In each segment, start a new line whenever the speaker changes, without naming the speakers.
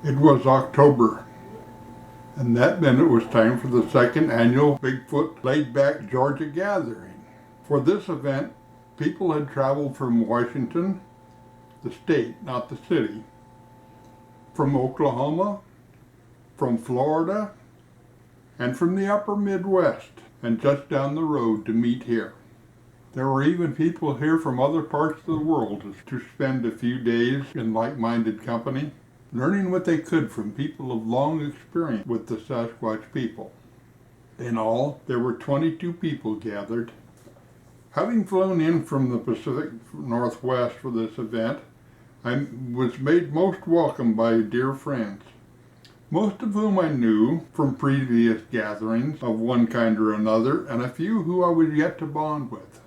It was October, and that meant it was time for the second annual Bigfoot Laid Back Georgia Gathering. For this event, people had traveled from Washington, the state, not the city, from Oklahoma, from Florida, and from the upper Midwest, and just down the road to meet here. There were even people here from other parts of the world to spend a few days in like-minded company, learning what they could from people of long experience with the Sasquatch people. In all, there were 22 people gathered. Having flown in from the Pacific Northwest for this event, I was made most welcome by dear friends, most of whom I knew from previous gatherings of one kind or another, and a few who I was yet to bond with.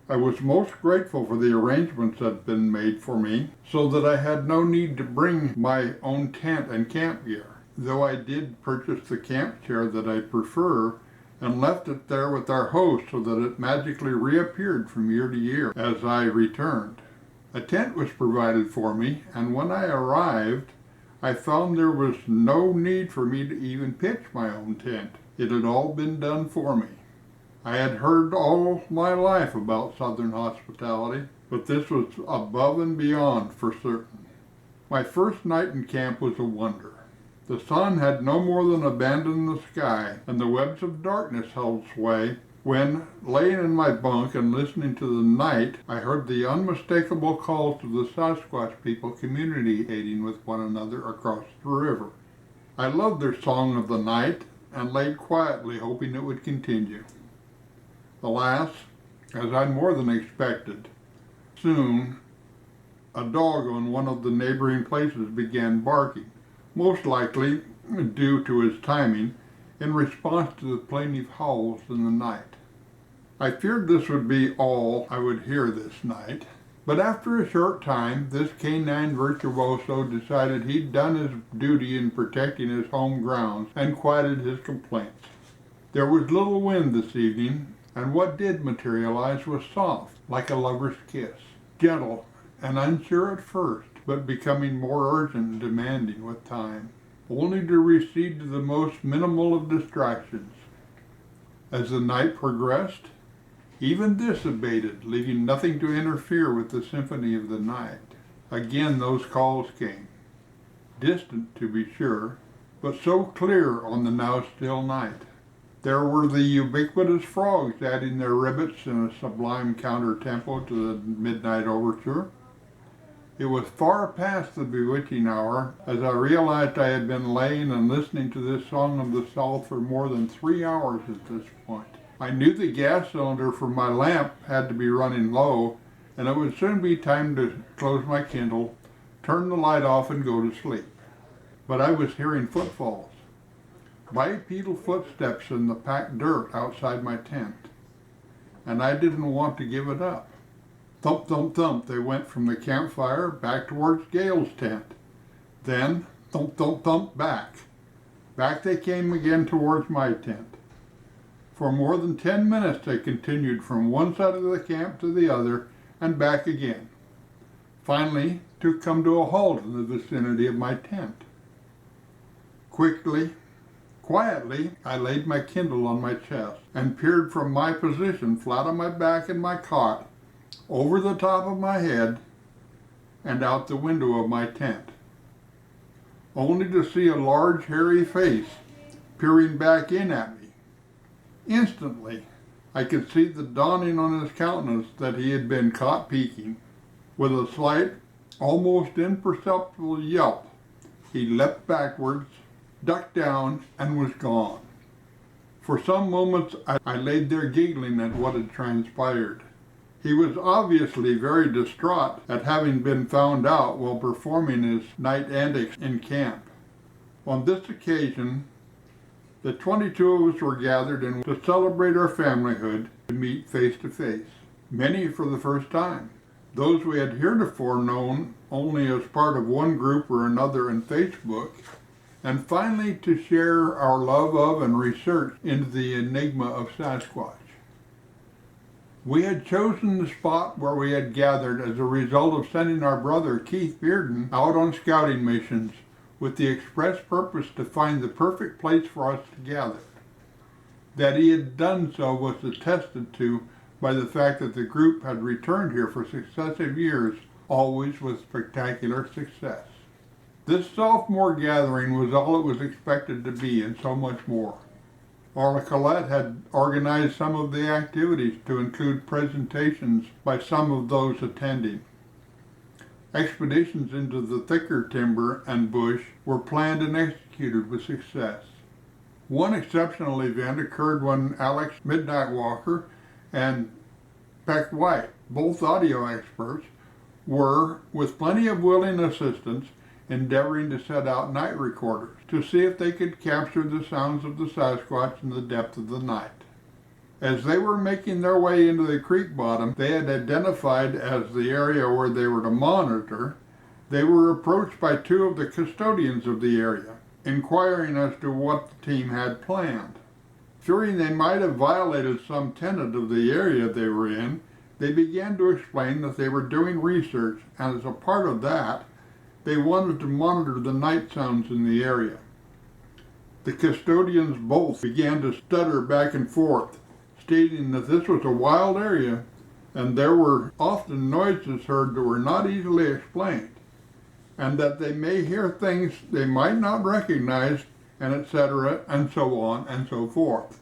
I was most grateful for the arrangements that had been made for me, so that I had no need to bring my own tent and camp gear, though I did purchase the camp chair that I prefer and left it there with our host so that it magically reappeared from year to year as I returned. A tent was provided for me, and when I arrived, I found there was no need for me to even pitch my own tent. It had all been done for me. I had heard all my life about Southern hospitality, but this was above and beyond for certain. My first night in camp was a wonder. The sun had no more than abandoned the sky, and the webs of darkness held sway, when, laying in my bunk and listening to the night, I heard the unmistakable calls of the Sasquatch people communicating with one another across the river. I loved their song of the night, and laid quietly hoping it would continue. Alas, as I more than expected, soon a dog on one of the neighboring places began barking, most likely due to his timing, in response to the plaintive howls in the night. I feared this would be all I would hear this night, but after a short time, this canine virtuoso decided he'd done his duty in protecting his home grounds and quieted his complaints. There was little wind this evening, and what did materialize was soft, like a lover's kiss, gentle and unsure at first, but becoming more urgent and demanding with time, only to recede to the most minimal of distractions. As the night progressed, even this abated, leaving nothing to interfere with the symphony of the night. Again those calls came, distant to be sure, but so clear on the now still night. There were the ubiquitous frogs adding their ribbits in a sublime counter-tempo to the midnight overture. It was far past the bewitching hour as I realized I had been laying and listening to this song of the South for more than 3 hours at this point. I knew the gas cylinder for my lamp had to be running low, and it would soon be time to close my Kindle, turn the light off, and go to sleep. But I was hearing footfalls, bipedal footsteps in the packed dirt outside my tent, and I didn't want to give it up. Thump, thump, thump, they went from the campfire back towards Gail's tent. Then, thump, thump, thump, back. Back they came again towards my tent. For more than 10 minutes they continued from one side of the camp to the other and back again, finally to come to a halt in the vicinity of my tent. Quietly, I laid my Kindle on my chest and peered from my position flat on my back in my cot, over the top of my head, and out the window of my tent, only to see a large hairy face peering back in at me. Instantly, I could see the dawning on his countenance that he had been caught peeking. With a slight, almost imperceptible yelp, he leapt backwards, ducked down, and was gone. For some moments I laid there giggling at what had transpired. He was obviously very distraught at having been found out while performing his night antics in camp. On this occasion, the 22 of us were gathered to celebrate our familyhood, to meet face to face, many for the first time. Those we had heretofore known only as part of one group or another in Facebook, and finally to share our love of and research into the enigma of Sasquatch. We had chosen the spot where we had gathered as a result of sending our brother Keith Bearden out on scouting missions with the express purpose to find the perfect place for us to gather. That he had done so was attested to by the fact that the group had returned here for successive years, always with spectacular success. This sophomore gathering was all it was expected to be, and so much more. Arla Collette had organized some of the activities to include presentations by some of those attending. Expeditions into the thicker timber and bush were planned and executed with success. One exceptional event occurred when Alex Midnight Walker and Peck White, both audio experts, were, with plenty of willing assistants, endeavoring to set out night recorders to see if they could capture the sounds of the Sasquatch in the depth of the night. As they were making their way into the creek bottom they had identified as the area where they were to monitor, they were approached by two of the custodians of the area, inquiring as to what the team had planned. Fearing they might have violated some tenet of the area they were in, they began to explain that they were doing research, and as a part of that, they wanted to monitor the night sounds in the area. The custodians both began to stutter back and forth, stating that this was a wild area and there were often noises heard that were not easily explained, and that they may hear things they might not recognize, and etc., and so on and so forth.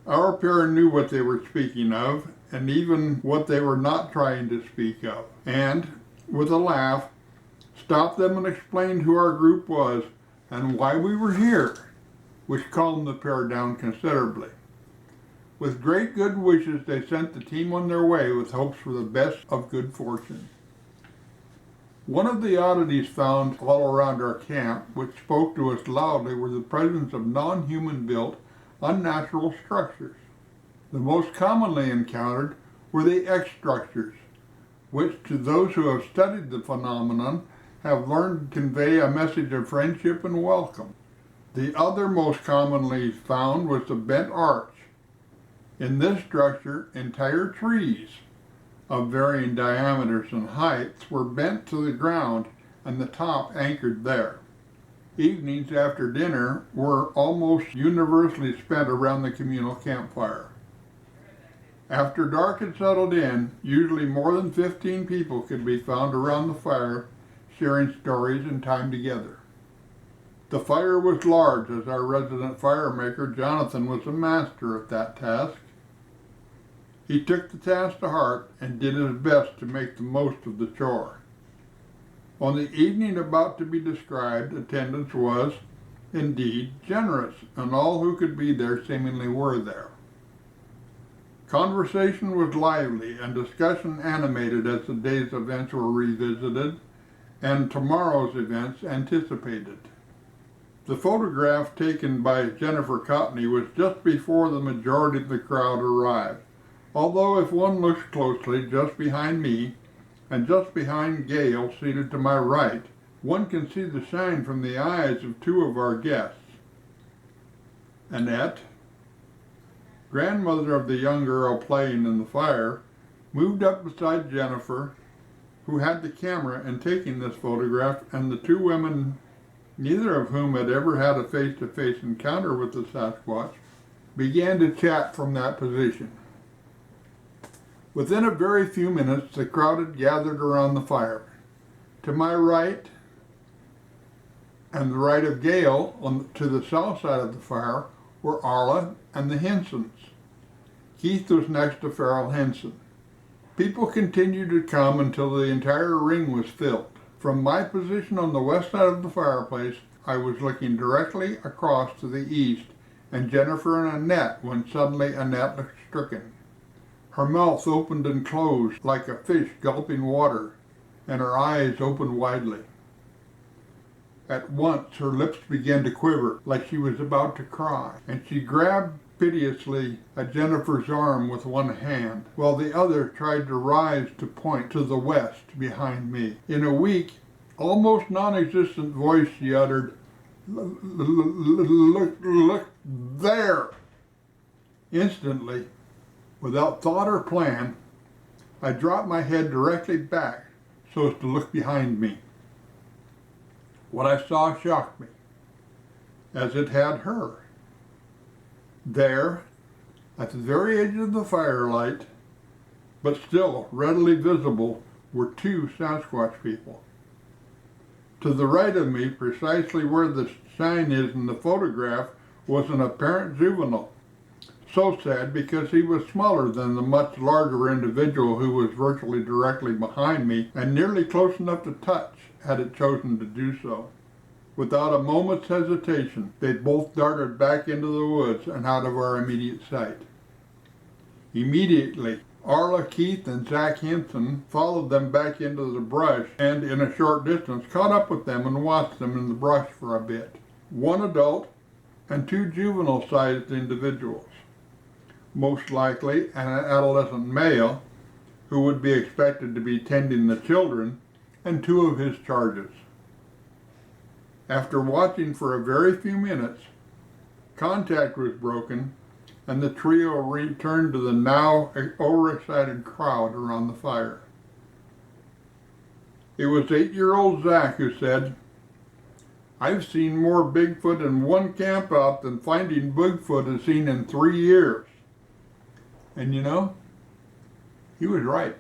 Our pair knew what they were speaking of, and even what they were not trying to speak of, and, with a laugh, stopped them and explained who our group was and why we were here, which calmed the pair down considerably. With great good wishes, they sent the team on their way with hopes for the best of good fortune. One of the oddities found all around our camp, which spoke to us loudly, were the presence of non-human built, unnatural structures. The most commonly encountered were the X structures, which to those who have studied the phenomenon have learned to convey a message of friendship and welcome. The other most commonly found was the bent arch. In this structure, entire trees of varying diameters and heights were bent to the ground and the top anchored there. Evenings after dinner were almost universally spent around the communal campfire. After dark had settled in, usually more than 15 people could be found around the fire, sharing stories and time together. The fire was large, as our resident firemaker, Jonathan, was a master at that task. He took the task to heart and did his best to make the most of the chore. On the evening about to be described, attendance was, indeed, generous, and all who could be there seemingly were there. Conversation was lively and discussion animated as the day's events were revisited and tomorrow's events anticipated. The photograph taken by Jennifer Cotney was just before the majority of the crowd arrived, although if one looks closely just behind me and just behind Gail seated to my right, one can see the shine from the eyes of two of our guests. Annette, grandmother of the young girl playing in the fire, moved up beside Jennifer, who had the camera and taking this photograph, and the two women, neither of whom had ever had a face-to-face encounter with the Sasquatch, began to chat from that position. Within a very few minutes, the crowd had gathered around the fire. To my right, and the right of Gail, to the south side of the fire, were Arla and the Hensons. Keith was next to Farrell Henson. People continued to come until the entire ring was filled. From my position on the west side of the fireplace, I was looking directly across to the east, and Jennifer and Annette, when suddenly Annette looked stricken. Her mouth opened and closed like a fish gulping water, and her eyes opened widely. At once her lips began to quiver like she was about to cry, and she grabbed piteously at Jennifer's arm with one hand, while the other tried to rise to point to the west behind me. In a weak, almost non-existent voice she uttered, Look there!" Instantly, Without thought or plan, I dropped my head directly back so as to look behind me. What I saw shocked me, as it had her. There, at the very edge of the firelight, but still readily visible, were two Sasquatch people. To the right of me, precisely where the sign is in the photograph, was an apparent juvenile. So sad because he was smaller than the much larger individual who was virtually directly behind me and nearly close enough to touch had it chosen to do so. Without a moment's hesitation, they both darted back into the woods and out of our immediate sight. Immediately, Arla, Keith, and Zach Henson followed them back into the brush and, in a short distance, caught up with them and watched them in the brush for a bit. One adult and two juvenile-sized individuals, most likely an adolescent male who would be expected to be tending the children, and two of his charges. After watching for a very few minutes, contact was broken and the trio returned to the now overexcited crowd around the fire. It was 8-year-old Zach who said, "I've seen more Bigfoot in one camp out than Finding Bigfoot has seen in 3 years." And you know, he was right.